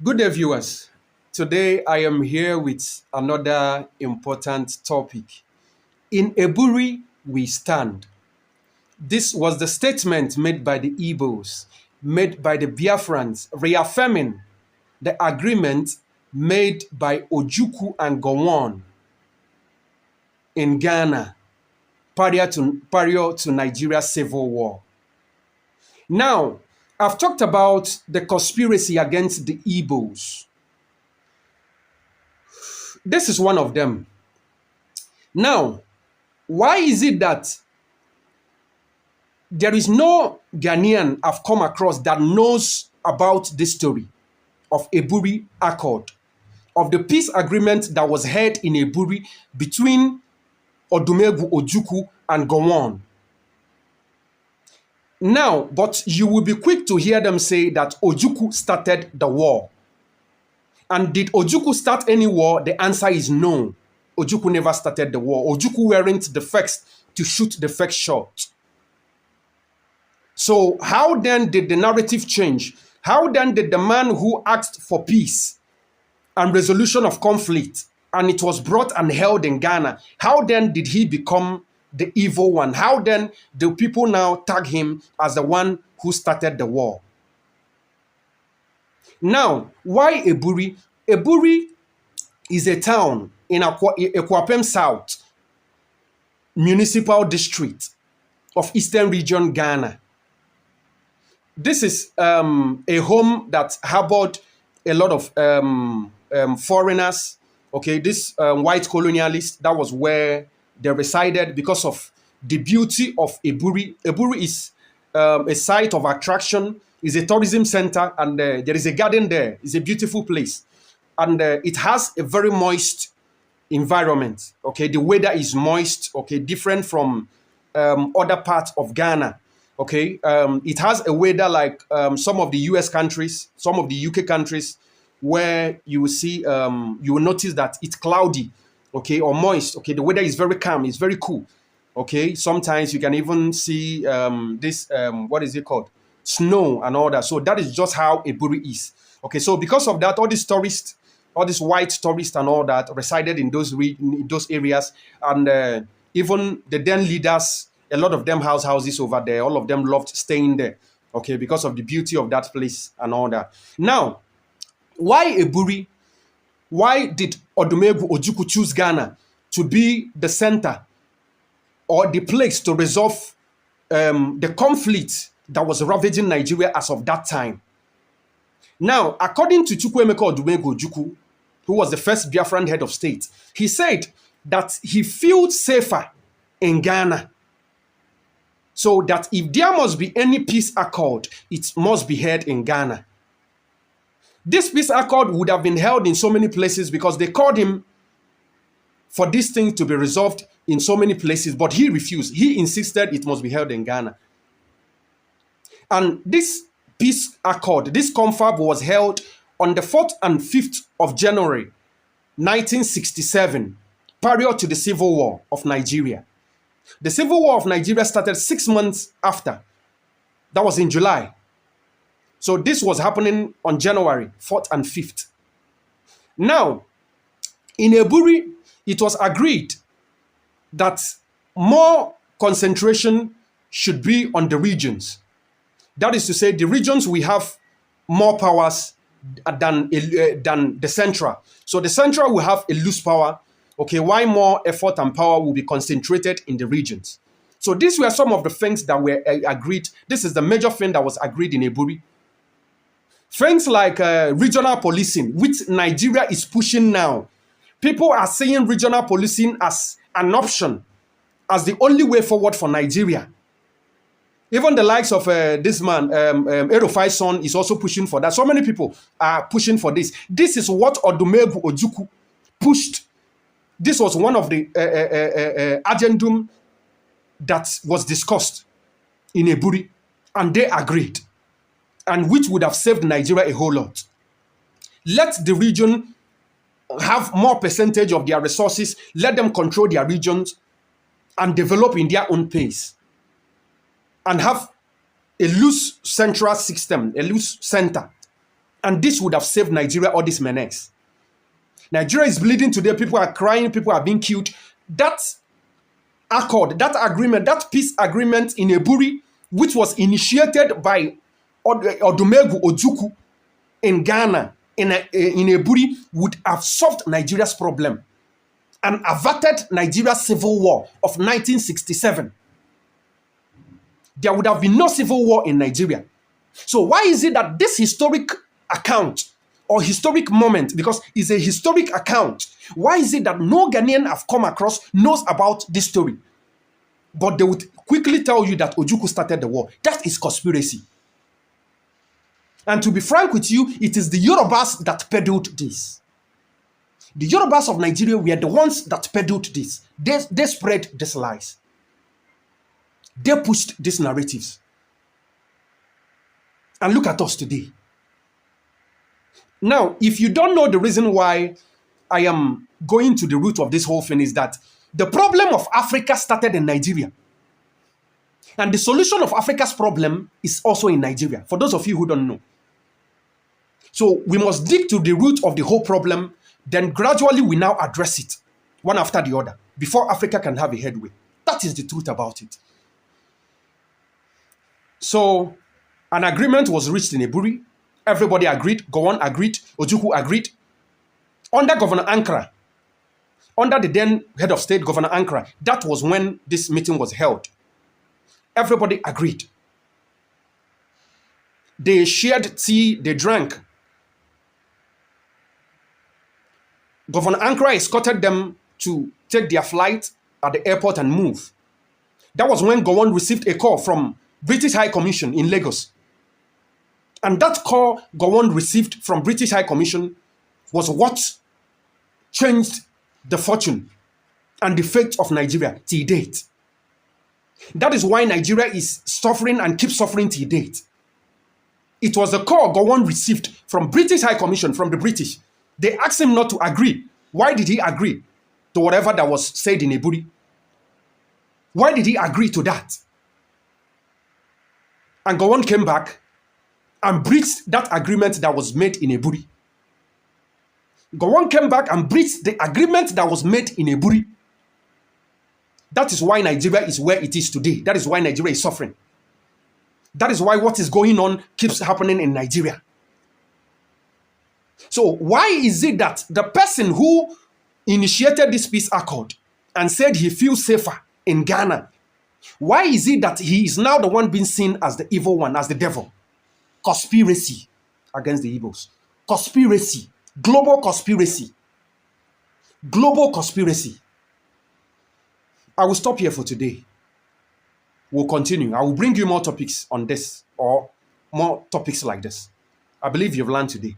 Good day, viewers. Today I am here with another important topic. In Aburi, we stand. This was the statement made by the Igbos, made by the Biafrans, reaffirming the agreement made by Ojukwu and Gowon in Ghana prior to Nigeria's civil war. Now, I've talked about the conspiracy against the Igbos. This is one of them. Now, why is it that there is no Ghanaian I've come across that knows about this story of Aburi Accord, of the peace agreement that was held in Aburi between Odumegwu Ojukwu and Gowon? Now, but you will be quick to hear them say that Ojukwu started the war. And did Ojukwu start any war? The answer is no. Ojukwu never started the war. Ojukwu weren't the first to shoot the first shot. So how then did the narrative change? How then did the man who asked for peace and resolution of conflict, and it was brought and held in Ghana, how then did he become the evil one? How then do people now tag him as the one who started the war? Now, why Aburi? Aburi is a town in Akuapem South municipal district of Eastern Region, Ghana. This is a home that harbored a lot of foreigners. Okay, this white colonialists, that was where they resided because of the beauty of Aburi. Aburi is a site of attraction, is a tourism center, and there is a garden there. It's a beautiful place. And it has a very moist environment. Okay, the weather is moist, okay, different from other parts of Ghana. Okay, it has a weather like some of the US countries, some of the UK countries, where you will see, you will notice that it's cloudy, okay, or moist. Okay, the weather is very calm, it's very cool. Okay, sometimes you can even see what is it called? Snow and all that. So that is just how Aburi is. Okay, so because of that, all these tourists, all these white tourists and all that resided in those areas, and even the then leaders, a lot of them houses over there. All of them loved staying there, okay, because of the beauty of that place and all that. Now, why Aburi? Why did Odumegwu Ojukwu choose Ghana to be the center or the place to resolve the conflict that was ravaging Nigeria as of that time? Now, according to Chukwuemeka Odumegwu Ojukwu, who was the first Biafran head of state, he said that he feels safer in Ghana. So that if there must be any peace accord, it must be held in Ghana. This peace accord would have been held in so many places because they called him for this thing to be resolved in so many places, but he refused. He insisted it must be held in Ghana. And this peace accord, this confab, was held on the 4th and 5th of January, 1967, prior to the Civil War of Nigeria. The Civil War of Nigeria started 6 months after. That was in July. So this was happening on January 4th and 5th. Now, in Aburi, it was agreed that more concentration should be on the regions. That is to say, the regions will have more powers than the central. So the central will have a loose power. Okay, why more effort and power will be concentrated in the regions? So these were some of the things that were agreed. This is the major thing that was agreed in Aburi. Things like regional policing, which Nigeria is pushing now. People are seeing regional policing as an option, as the only way forward for Nigeria. Even the likes of this man, Erufai's son, is also pushing for that. So many people are pushing for this. This is what Odumegwu Ojukwu pushed. This was one of the agendum that was discussed in Aburi, and they agreed, and which would have saved Nigeria a whole lot. Let the region have more percentage of their resources, let them control their regions and develop in their own pace, and have a loose central system, a loose center And this would have saved Nigeria all these menace. Nigeria is bleeding today. People are crying. People are being killed. That accord, that agreement, that peace agreement in Aburi, which was initiated by Odumegwu Ojukwu in Ghana, in Aburi, would have solved Nigeria's problem and averted Nigeria's civil war of 1967. There would have been no civil war in Nigeria. So why is it that this historic account or historic moment, because it's a historic account, why is it that no Ghanaian have come across knows about this story? But they would quickly tell you that Ojukwu started the war. That is conspiracy. And to be frank with you, it is the Yorubas that peddled this. The Yorubas of Nigeria were the ones that peddled this. They spread these lies. They pushed these narratives. And look at us today. Now, if you don't know the reason why I am going to the root of this whole thing is that the problem of Africa started in Nigeria. And the solution of Africa's problem is also in Nigeria, for those of you who don't know. So we must dig to the root of the whole problem, then gradually we now address it, one after the other, before Africa can have a headway. That is the truth about it. So an agreement was reached in Aburi. Everybody agreed. Gowon agreed. Ojukwu agreed. Under Governor Ankara, under the then head of state, Governor Ankara, that was when this meeting was held. Everybody agreed. They shared tea, they drank. Governor Ankara escorted them to take their flight at the airport and move. That was when Gowon received a call from British High Commission in Lagos. And that call Gowon received from British High Commission was what changed the fortune and the fate of Nigeria till date. That is why Nigeria is suffering and keeps suffering till date. It was the call Gowon received from British High Commission, from the British. They asked him not to agree. Why did he agree to whatever that was said in Aburi? Why did he agree to that? And Gowon came back and breached that agreement that was made in Aburi. Gowon came back and breached the agreement that was made in Aburi. That is why Nigeria is where it is today. That is why Nigeria is suffering. That is why what is going on keeps happening in Nigeria. So why is it that the person who initiated this peace accord and said he feels safer in Ghana, why is it that he is now the one being seen as the evil one, as the devil? Conspiracy against the Igbos. Conspiracy. Global conspiracy. Global conspiracy. I will stop here for today. We'll continue. I will bring you more topics on this or more topics like this. I believe you've learned today.